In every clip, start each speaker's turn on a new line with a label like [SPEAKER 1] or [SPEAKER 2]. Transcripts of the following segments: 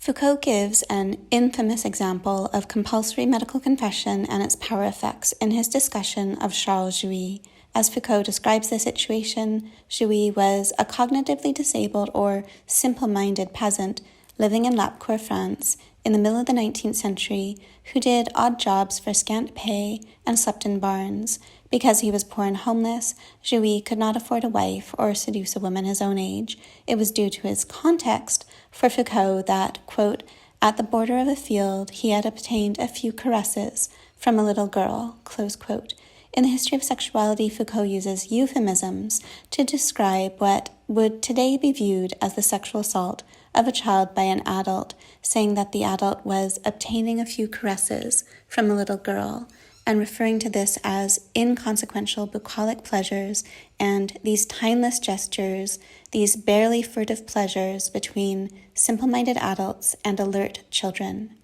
[SPEAKER 1] Foucault gives an infamous example of compulsory medical confession and its power effects in his discussion of Charles Jouy. As Foucault describes the situation, Jouy was a cognitively disabled or simple-minded peasant living in Lapcourt, France, in the middle of the 19th century, who did odd jobs for scant pay and slept in barns. Because he was poor and homeless, Jouy could not afford a wife or seduce a woman his own age. It was due to his context for Foucault that, quote, at the border of a field he had obtained a few caresses from a little girl, close quote. In the history of sexuality, Foucault uses euphemisms to describe what would today be viewed as the sexual assault of a child by an adult, saying that the adult was obtaining a few caresses from a little girl, and referring to this as inconsequential bucolic pleasures and these timeless gestures, these barely furtive pleasures between simple-minded adults and alert children.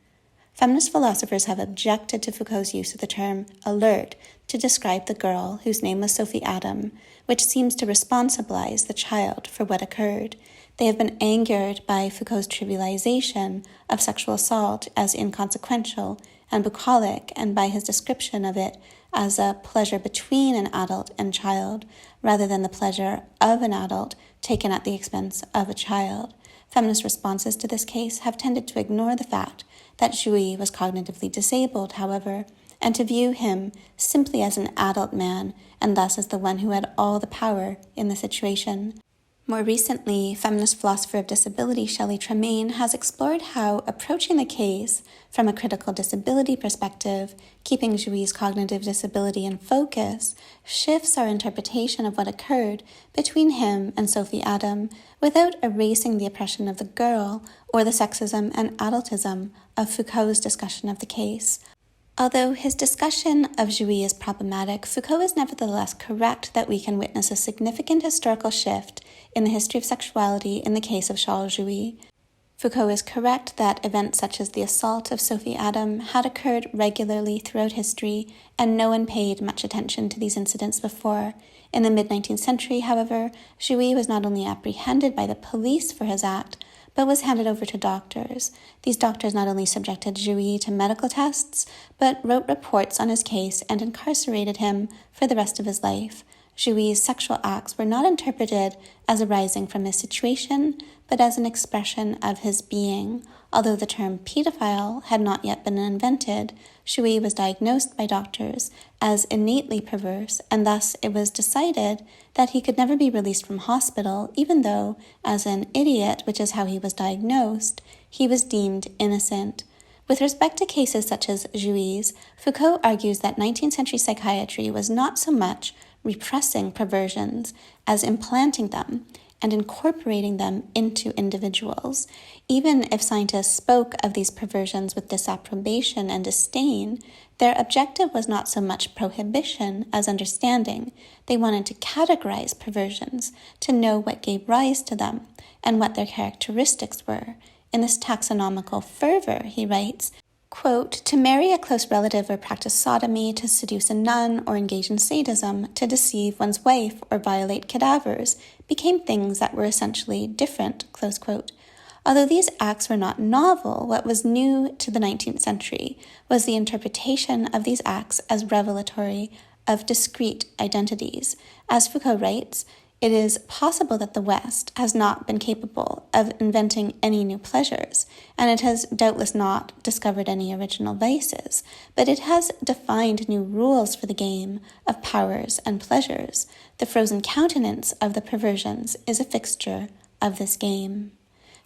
[SPEAKER 1] Feminist philosophers have objected to Foucault's use of the term alert to describe the girl whose name was Sophie Adam, which seems to responsibilize the child for what occurred. They have been angered by Foucault's trivialization of sexual assault as inconsequential and bucolic, and by his description of it as a pleasure between an adult and child, rather than the pleasure of an adult taken at the expense of a child. Feminist responses to this case have tended to ignore the fact that Jouy was cognitively disabled, however, and to view him simply as an adult man, and thus as the one who had all the power in the situation. More recently, feminist philosopher of disability Shelley Tremaine has explored how approaching the case from a critical disability perspective, keeping Jouy's cognitive disability in focus, shifts our interpretation of what occurred between him and Sophie Adam without erasing the oppression of the girl or the sexism and adultism of Foucault's discussion of the case. Although his discussion of Jouy is problematic, Foucault is nevertheless correct that we can witness a significant historical shift in the history of sexuality in the case of Charles Jouy. Foucault is correct that events such as the assault of Sophie Adam had occurred regularly throughout history, and no one paid much attention to these incidents before. In the mid-19th century, however, Jouy was not only apprehended by the police for his act, but was handed over to doctors. These doctors not only subjected Jouy to medical tests, but wrote reports on his case and incarcerated him for the rest of his life. Jouy's sexual acts were not interpreted as arising from his situation, but as an expression of his being. Although the term pedophile had not yet been invented, Jouy was diagnosed by doctors as innately perverse, and thus it was decided that he could never be released from hospital, even though, as an idiot, which is how he was diagnosed, he was deemed innocent. With respect to cases such as Jouy's, Foucault argues that 19th century psychiatry was not so much repressing perversions as implanting them and incorporating them into individuals. Even if scientists spoke of these perversions with disapprobation and disdain, their objective was not so much prohibition as understanding. They wanted to categorize perversions, to know what gave rise to them and what their characteristics were. In this taxonomical fervor, he writes, quote, to marry a close relative or practice sodomy, to seduce a nun or engage in sadism, to deceive one's wife or violate cadavers, became things that were essentially different, close quote. Although these acts were not novel, what was new to the 19th century was the interpretation of these acts as revelatory of discrete identities. As Foucault writes, it is possible that the West has not been capable of inventing any new pleasures, and it has doubtless not discovered any original vices, but it has defined new rules for the game of powers and pleasures. The frozen countenance of the perversions is a fixture of this game.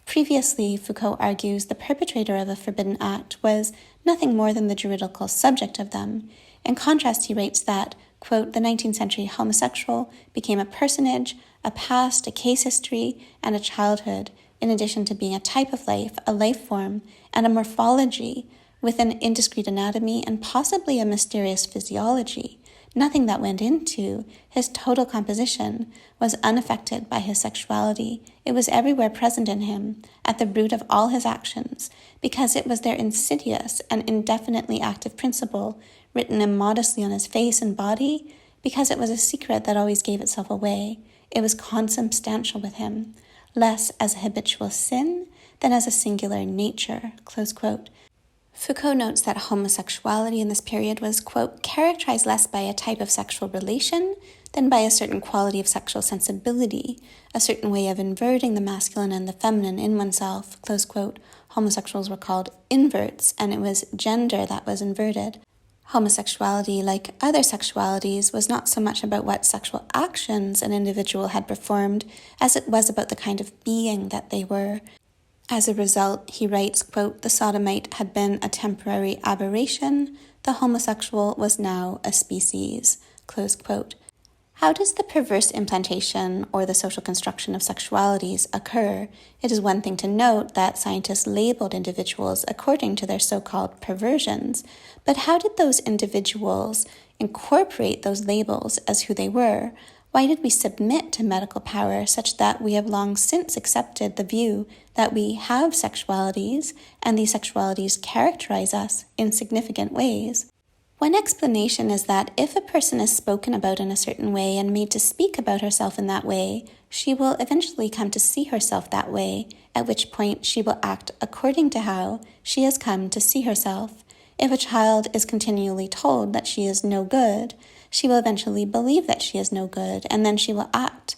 [SPEAKER 1] Previously, Foucault argues the perpetrator of a forbidden act was nothing more than the juridical subject of them. In contrast, he writes that, quote, the 19th century homosexual became a personage, a past, a case history, and a childhood, in addition to being a type of life, a life form, and a morphology with an indiscrete anatomy and possibly a mysterious physiology. Nothing that went into his total composition was unaffected by his sexuality. It was everywhere present in him, at the root of all his actions, because it was their insidious and indefinitely active principle written immodestly on his face and body, because it was a secret that always gave itself away. It was consubstantial with him, less as a habitual sin than as a singular nature, close quote. Foucault notes that homosexuality in this period was, quote, characterized less by a type of sexual relation than by a certain quality of sexual sensibility, a certain way of inverting the masculine and the feminine in oneself, close quote. Homosexuals were called inverts, and it was gender that was inverted. Homosexuality, like other sexualities, was not so much about what sexual actions an individual had performed as it was about the kind of being that they were. As a result, he writes, quote, the sodomite had been a temporary aberration, the homosexual was now a species, close quote. How does the perverse implantation or the social construction of sexualities occur? It is one thing to note that scientists labeled individuals according to their so-called perversions, but how did those individuals incorporate those labels as who they were? Why did we submit to medical power such that we have long since accepted the view that we have sexualities and these sexualities characterize us in significant ways? One explanation is that if a person is spoken about in a certain way and made to speak about herself in that way, she will eventually come to see herself that way, at which point she will act according to how she has come to see herself. If a child is continually told that she is no good, she will eventually believe that she is no good, and then she will act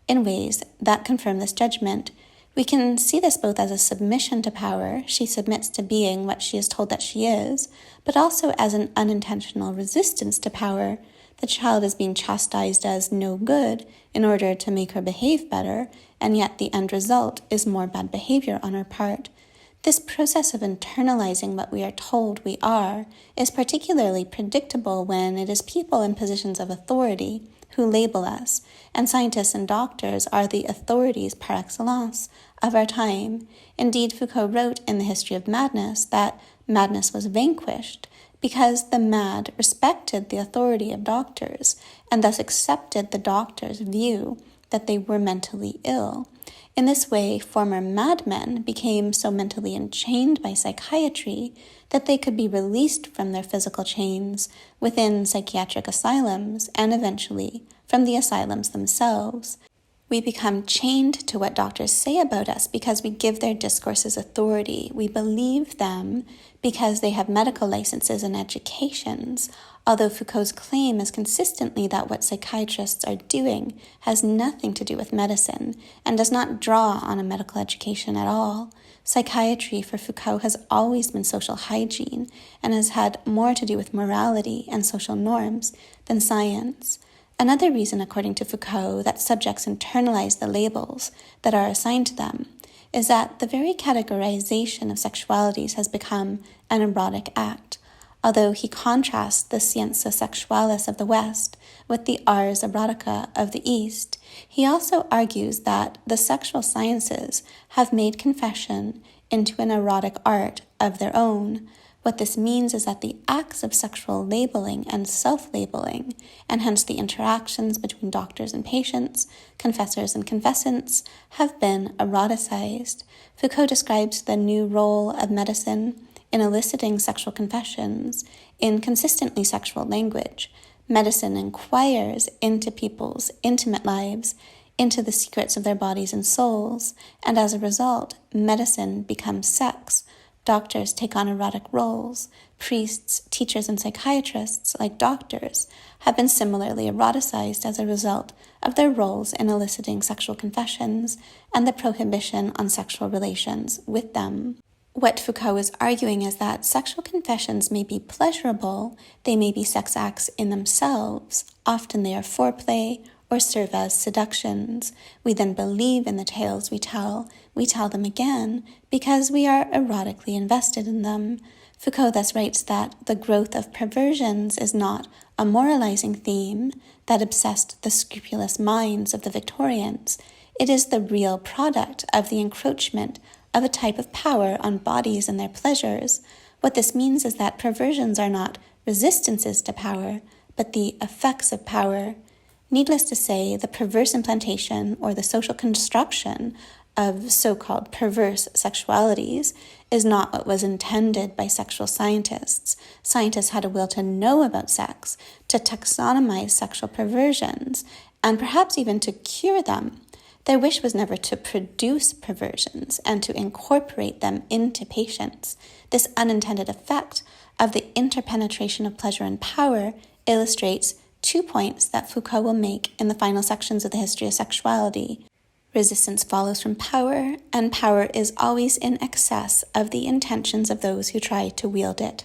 [SPEAKER 1] in ways that confirm this judgment. We can see this both as a submission to power, she submits to being what she is told that she is, but also as an unintentional resistance to power. The child is being chastised as no good in order to make her behave better, and yet the end result is more bad behavior on her part. This process of internalizing what we are told we are is particularly predictable when it is people in positions of authority who label us, and scientists and doctors are the authorities par excellence of our time. Indeed, Foucault wrote in The History of Madness that madness was vanquished because the mad respected the authority of doctors and thus accepted the doctor's view that they were mentally ill. In this way, former madmen became so mentally enchained by psychiatry that they could be released from their physical chains within psychiatric asylums and eventually from the asylums themselves. We become chained to what doctors say about us because we give their discourses authority. We believe them because they have medical licenses and educations, although Foucault's claim is consistently that what psychiatrists are doing has nothing to do with medicine and does not draw on a medical education at all. Psychiatry for Foucault has always been social hygiene and has had more to do with morality and social norms than science. Another reason, according to Foucault, that subjects internalize the labels that are assigned to them is that the very categorization of sexualities has become an erotic act. Although he contrasts the scientia sexualis of the West with the ars erotica of the East, he also argues that the sexual sciences have made confession into an erotic art of their own. What this means is that the acts of sexual labeling and self-labeling, and hence the interactions between doctors and patients, confessors and confessants, have been eroticized. Foucault describes the new role of medicine in eliciting sexual confessions in consistently sexual language. Medicine inquires into people's intimate lives, into the secrets of their bodies and souls, and as a result, medicine becomes sex. Doctors take on erotic roles. Priests, teachers, and psychiatrists, like doctors, have been similarly eroticized as a result of their roles in eliciting sexual confessions and the prohibition on sexual relations with them. What Foucault is arguing is that sexual confessions may be pleasurable, they may be sex acts in themselves, often they are foreplay or serve as seductions. We then believe in the tales we tell them again because we are erotically invested in them. Foucault thus writes that the growth of perversions is not a moralizing theme that obsessed the scrupulous minds of the Victorians. It is the real product of the encroachment of a type of power on bodies and their pleasures. What this means is that perversions are not resistances to power, but the effects of power. Needless to say, the perverse implantation or the social construction of so-called perverse sexualities is not what was intended by sexual scientists. Scientists had a will to know about sex, to taxonomize sexual perversions, and perhaps even to cure them. Their wish was never to produce perversions and to incorporate them into patients. This unintended effect of the interpenetration of pleasure and power illustrates 2 points that Foucault will make in the final sections of the history of sexuality. Resistance follows from power, and power is always in excess of the intentions of those who try to wield it.